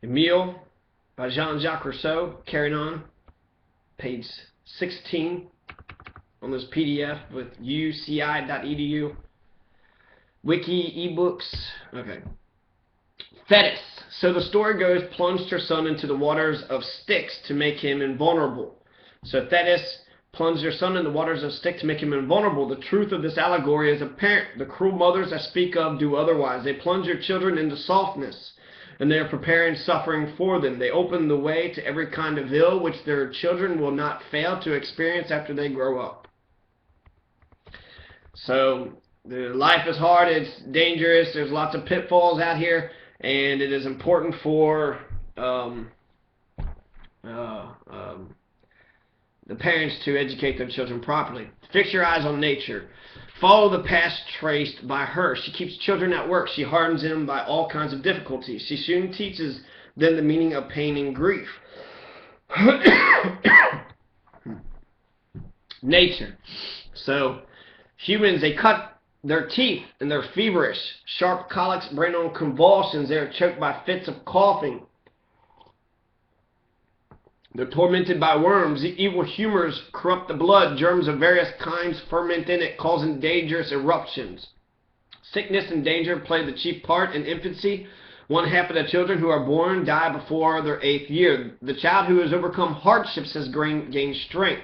Emile by Jean-Jacques Rousseau, carrying on, page 16 on this PDF with uci.edu. Wiki ebooks. Okay. Thetis. So the story goes, plunged her son into the waters of Styx to make him invulnerable. So Thetis plunged her son in the waters of Styx to make him invulnerable. The truth of this allegory is apparent. The cruel mothers I speak of do otherwise. They plunge their children into softness, and they are preparing suffering for them. They open the way to every kind of ill which their children will not fail to experience after they grow up. So life is hard, it's dangerous, there's lots of pitfalls out here, and it is important for the parents to educate their children properly. Fix your eyes on nature. Follow the path traced by her. She keeps children at work. She hardens them by all kinds of difficulties. She soon teaches them the meaning of pain and grief. Nature. So humans, they cut their teeth and they're feverish. Sharp colics bring on convulsions. They are choked by fits of coughing. They're tormented by worms. The evil humors corrupt the blood. Germs of various kinds ferment in it, causing dangerous eruptions. Sickness and danger play the chief part in infancy. One half of the children who are born die before their 8th year. The child who has overcome hardships has gained strength.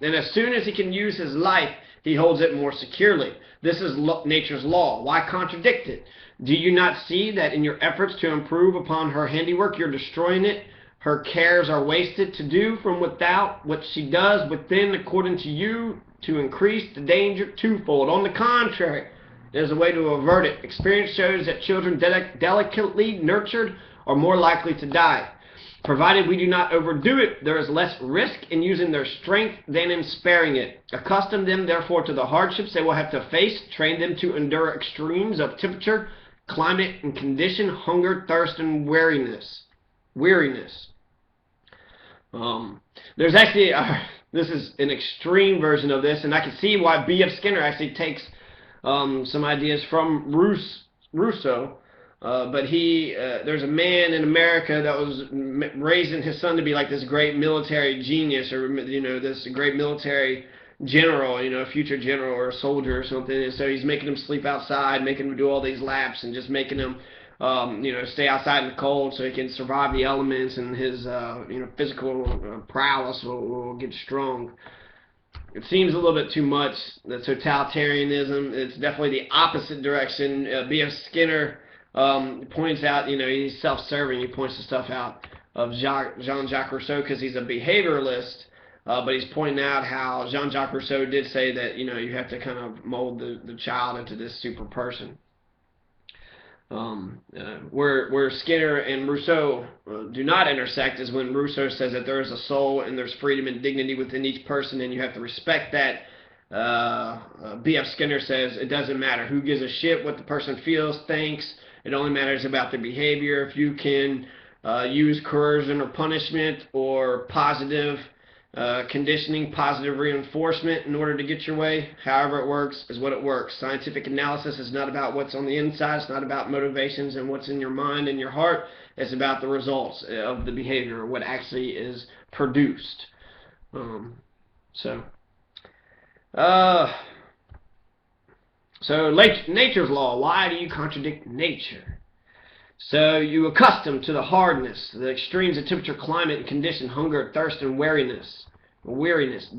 And as soon as he can use his life, he holds it more securely. This is nature's law. Why contradict it? Do you not see that in your efforts to improve upon her handiwork, you're destroying it? Her cares are wasted to do from without what she does within, according to you, to increase the danger twofold. On the contrary, there's a way to avert it. Experience shows that children delicately nurtured are more likely to die. Provided we do not overdo it, there is less risk in using their strength than in sparing it. Accustom them, therefore, to the hardships they will have to face. Train them to endure extremes of temperature, climate, and condition, hunger, thirst, and weariness. There's actually, this is an extreme version of this, and I can see why B.F. Skinner actually takes some ideas from Rousseau. But there's a man in America that was raising his son to be like this great military genius, or this great military general, a future general or a soldier or something. And so he's making him sleep outside, making him do all these laps, and just making him, stay outside in the cold so he can survive the elements, and his, physical prowess will get strong. It seems a little bit too much, the totalitarianism. It's definitely the opposite direction. B.F. Skinner points out, he's self-serving. He points the stuff out of Jean-Jacques Rousseau because he's a behavioralist, but he's pointing out how Jean-Jacques Rousseau did say that, you have to kind of mold the child into this super person. Where Skinner and Rousseau do not intersect is when Rousseau says that there is a soul and there's freedom and dignity within each person, and you have to respect that. B.F. Skinner says it doesn't matter who gives a shit what the person feels, thinks. It only matters about their behavior. If you can use coercion or punishment or positive conditioning, positive reinforcement in order to get your way, however it works is what it works. Scientific analysis is not about what's on the inside. It's not about motivations and what's in your mind and your heart. It's about the results of the behavior, what actually is produced. So nature's law. Why do you contradict nature? So you accustom to the hardness, the extremes of temperature, climate, and condition, hunger, thirst, and weariness.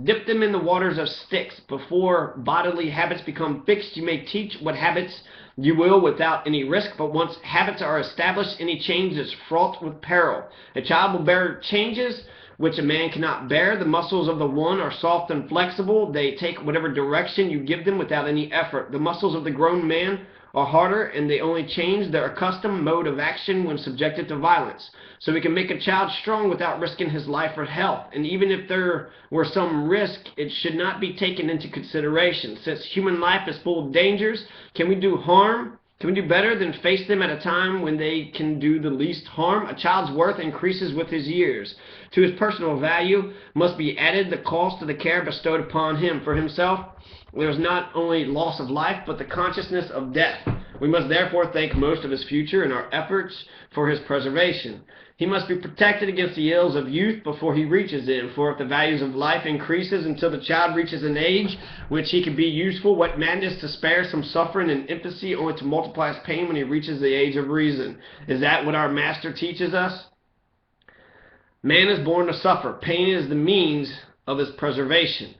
Dip them in the waters of Styx. Before bodily habits become fixed, you may teach what habits you will without any risk, but once habits are established, any change is fraught with peril. A child will bear changes which a man cannot bear. The muscles of the one are soft and flexible. They take whatever direction you give them without any effort. The muscles of the grown man are harder, and they only change their accustomed mode of action when subjected to violence. So we can make a child strong without risking his life or health. And even if there were some risk, it should not be taken into consideration. Since human life is full of dangers, can we do harm? Can we do better than face them at a time when they can do the least harm? A child's worth increases with his years. To his personal value must be added the cost of the care bestowed upon him. For himself, there is not only loss of life, but the consciousness of death. We must therefore think most of his future in our efforts for his preservation. He must be protected against the ills of youth before he reaches them, for if the values of life increases until the child reaches an age which he can be useful, what madness to spare some suffering in infancy, only to multiply his pain when he reaches the age of reason. Is that what our Master teaches us? Man is born to suffer. Pain is the means of his preservation.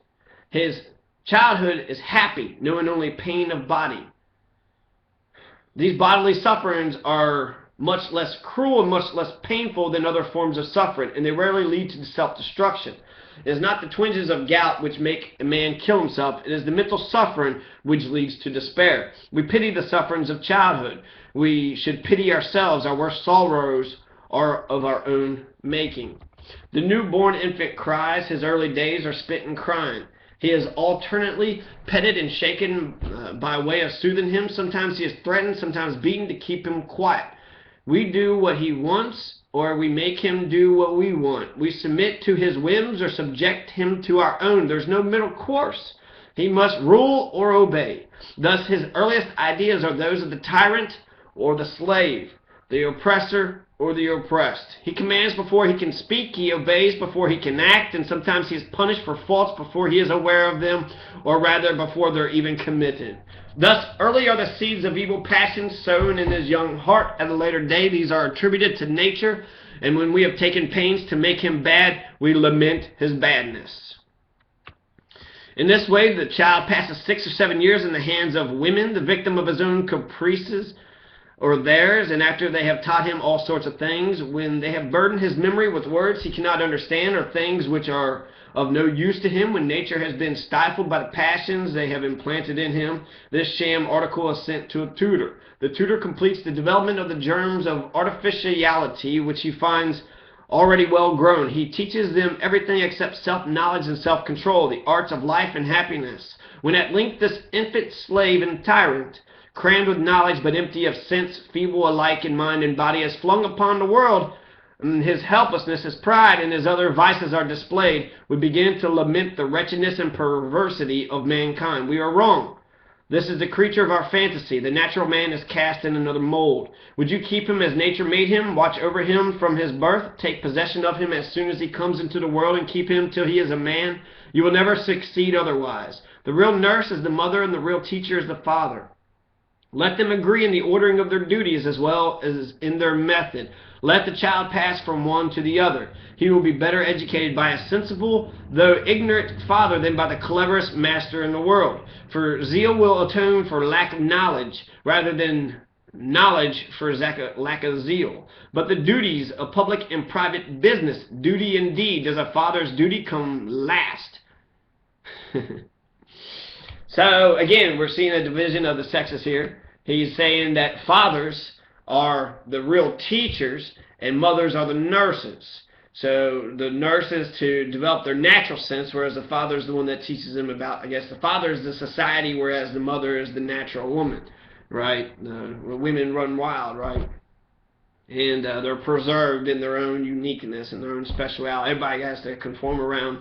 His childhood is happy, knowing only pain of body. These bodily sufferings are much less cruel and much less painful than other forms of suffering, and they rarely lead to self-destruction. It is not the twinges of gout which make a man kill himself. It is the mental suffering which leads to despair. We pity the sufferings of childhood. We should pity ourselves. Our worst sorrows are of our own making. The newborn infant cries. His early days are spent in crying. He is alternately petted and shaken by way of soothing him. Sometimes he is threatened, sometimes beaten to keep him quiet. We do what he wants, or we make him do what we want. We submit to his whims or subject him to our own. There's no middle course. He must rule or obey. Thus his earliest ideas are those of the tyrant or the slave, the oppressor or the oppressed. He commands before he can speak, he obeys before he can act, and sometimes he is punished for faults before he is aware of them, or rather before they're even committed. Thus early are the seeds of evil passions sown in his young heart. At a later day these are attributed to nature, and when we have taken pains to make him bad, we lament his badness. In this way the child passes 6 or 7 years in the hands of women, the victim of his own caprices or theirs, and after they have taught him all sorts of things, when they have burdened his memory with words he cannot understand, or things which are of no use to him, when nature has been stifled by the passions they have implanted in him, this sham article is sent to a tutor. The tutor completes the development of the germs of artificiality which he finds already well grown. He teaches them everything except self-knowledge and self-control, the arts of life and happiness. When at length this infant slave and tyrant, crammed with knowledge but empty of sense, feeble alike in mind and body, is flung upon the world, and his helplessness, his pride, and his other vices are displayed, we begin to lament the wretchedness and perversity of mankind. We are wrong. This is the creature of our fantasy. The natural man is cast in another mold. Would you keep him as nature made him, watch over him from his birth, take possession of him as soon as he comes into the world, and keep him till he is a man? You will never succeed otherwise. The real nurse is the mother, and the real teacher is the father. Let them agree in the ordering of their duties as well as in their method. Let the child pass from one to the other. He will be better educated by a sensible, though ignorant, father than by the cleverest master in the world. For zeal will atone for lack of knowledge, rather than knowledge for lack of zeal. But the duties of public and private business, duty indeed, does a father's duty come last? So, again, we're seeing a division of the sexes here. He's saying that fathers are the real teachers and mothers are the nurses. So the nurse is to develop their natural sense, whereas the father is the one that teaches them about, I guess the father is the society, whereas the mother is the natural woman, right? Women run wild, right? And they're preserved in their own uniqueness and their own speciality. Everybody has to conform around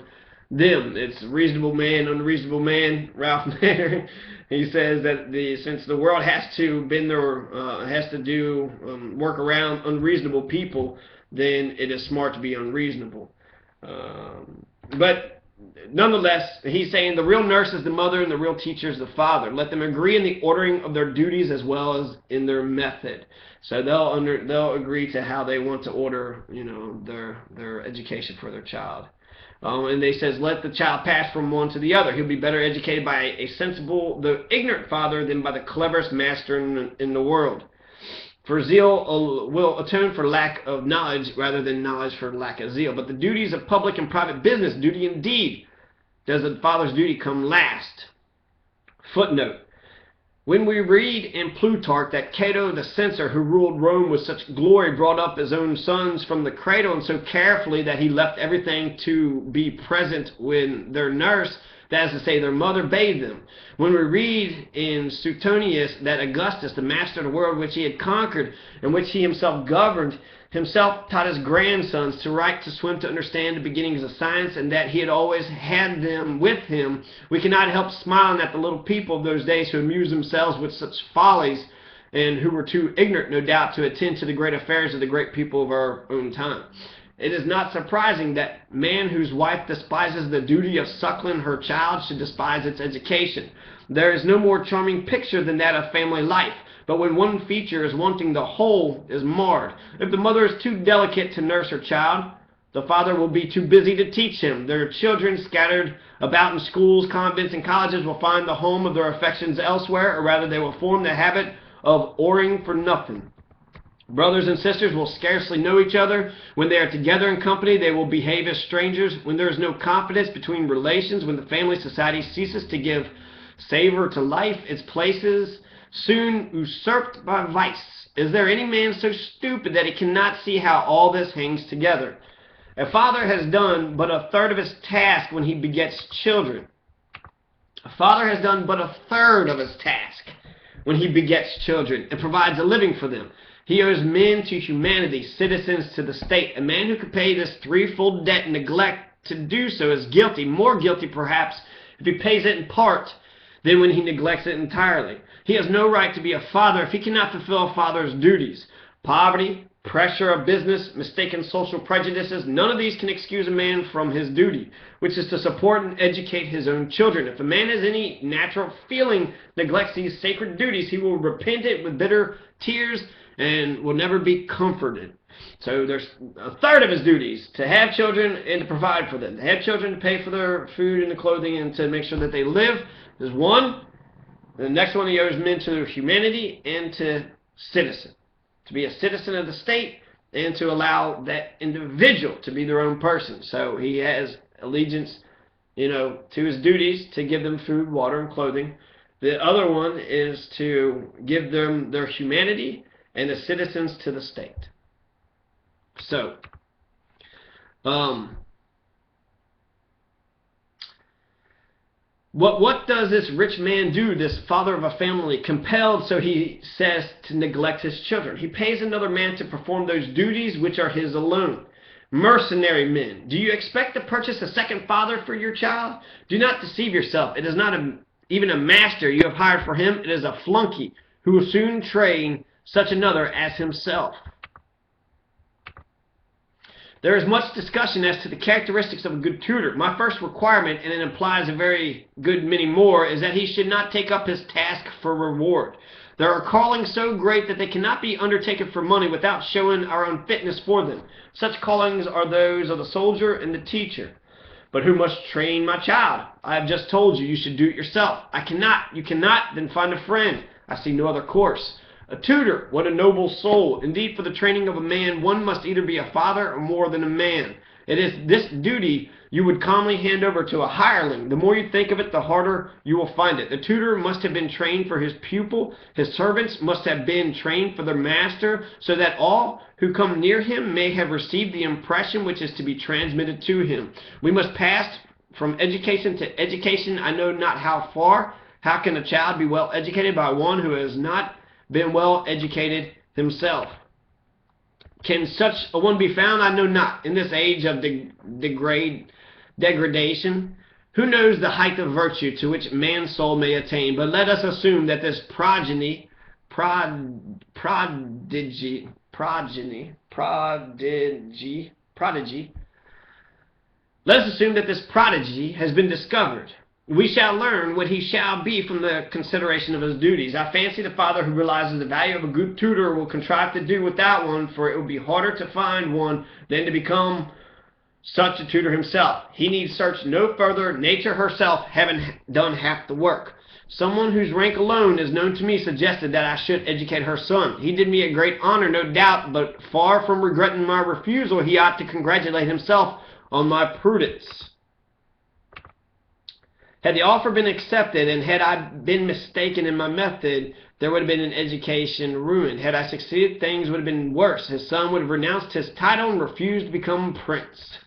them. It's reasonable man, unreasonable man. Ralph Nader, he says that since the world has to bend their work around unreasonable people, then it is smart to be unreasonable. But nonetheless, he's saying the real nurse is the mother and the real teacher is the father. Let them agree in the ordering of their duties as well as in their method. So they'll agree to how they want to order, their education for their child. And they says, let the child pass from one to the other. He'll be better educated by a sensible, though ignorant father than by the cleverest master in the world. For zeal will atone for lack of knowledge rather than knowledge for lack of zeal. But the duties of public and private business, duty indeed, does the father's duty come last. Footnote. When we read in Plutarch that Cato the censor, who ruled Rome with such glory, brought up his own sons from the cradle and so carefully that he left everything to be present when their nurse, that is to say their mother, bathed them. When we read in Suetonius that Augustus, the master of the world which he had conquered and which he himself governed, himself taught his grandsons to write, to swim, to understand the beginnings of science, and that he had always had them with him, we cannot help smiling at the little people of those days who amused themselves with such follies and who were too ignorant, no doubt, to attend to the great affairs of the great people of our own time. It is not surprising that man whose wife despises the duty of suckling her child should despise its education. There is no more charming picture than that of family life, but when one feature is wanting, the whole is marred. If the mother is too delicate to nurse her child, the father will be too busy to teach him. Their children, scattered about in schools, convents, and colleges, will find the home of their affections elsewhere, or rather they will form the habit of whoring for nothing. Brothers and sisters will scarcely know each other. When they are together in company, they will behave as strangers. When there is no confidence between relations, when the family society ceases to give savor to life, its place is soon usurped by vice. Is there any man so stupid that he cannot see how all this hangs together? A father has done but a third of his task when he begets children. A father has done but a third of his task when he begets children and provides a living for them. He owes men to humanity, citizens to the state. A man who could pay this threefold debt and neglect to do so is guilty, more guilty perhaps if he pays it in part than when he neglects it entirely. He has no right to be a father if he cannot fulfill a father's duties. Poverty, pressure of business, mistaken social prejudices, none of these can excuse a man from his duty, which is to support and educate his own children. If a man has any natural feeling neglects these sacred duties, he will repent it with bitter tears and will never be comforted. So there's a third of his duties: to have children and to provide for them. To have children, to pay for their food and the clothing, and to make sure that they live is one. The next one, he owes men to humanity and to citizen. To be a citizen of the state and to allow that individual to be their own person. So he has allegiance, to his duties to give them food, water, and clothing. The other one is to give them their humanity and the citizens to the state. So, what does this rich man do, this father of a family, compelled, so he says, to neglect his children? He pays another man to perform those duties which are his alone. Mercenary men, do you expect to purchase a second father for your child? Do not deceive yourself. It is not even a master you have hired for him. It is a flunky who will soon train such another as himself. There is much discussion as to the characteristics of a good tutor. My first requirement, and it implies a very good many more, is that he should not take up his task for reward. There are callings so great that they cannot be undertaken for money without showing our own fitness for them. Such callings are those of the soldier and the teacher. But who must train my child? I have just told you, you should do it yourself. I cannot. You cannot. Then find a friend. I see no other course. A tutor, what a noble soul. Indeed, for the training of a man, one must either be a father or more than a man. It is this duty you would calmly hand over to a hireling. The more you think of it, the harder you will find it. The tutor must have been trained for his pupil. His servants must have been trained for their master, so that all who come near him may have received the impression which is to be transmitted to him. We must pass from education to education. I know not how far. How can a child be well educated by one who has not been well educated himself? Can such a one be found? I know not. In this age of degradation, who knows the height of virtue to which man's soul may attain? But let us assume that this prodigy, let us assume that this prodigy has been discovered. We shall learn what he shall be from the consideration of his duties. I fancy the father who realizes the value of a good tutor will contrive to do without one, for it will be harder to find one than to become such a tutor himself. He need search no further, nature herself having done half the work. Someone whose rank alone is known to me suggested that I should educate her son. He did me a great honor, no doubt, but far from regretting my refusal, he ought to congratulate himself on my prudence. Had the offer been accepted, and had I been mistaken in my method, there would have been an education ruined. Had I succeeded, things would have been worse. His son would have renounced his title and refused to become prince.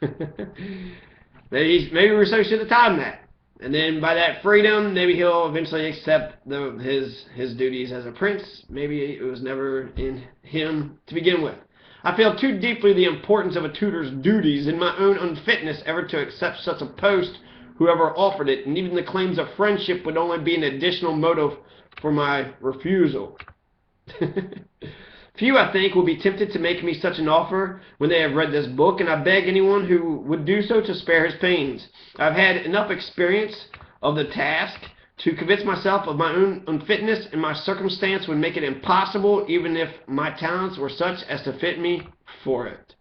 Maybe Rousseau should have taught him that. And then by that freedom, maybe he'll eventually accept his duties as a prince. Maybe it was never in him to begin with. I feel too deeply the importance of a tutor's duties and my own unfitness ever to accept such a post, whoever offered it, and even the claims of friendship would only be an additional motive for my refusal. Few, I think, will be tempted to make me such an offer when they have read this book, and I beg anyone who would do so to spare his pains. I've had enough experience of the task to convince myself of my own unfitness, and my circumstance would make it impossible, even if my talents were such as to fit me for it.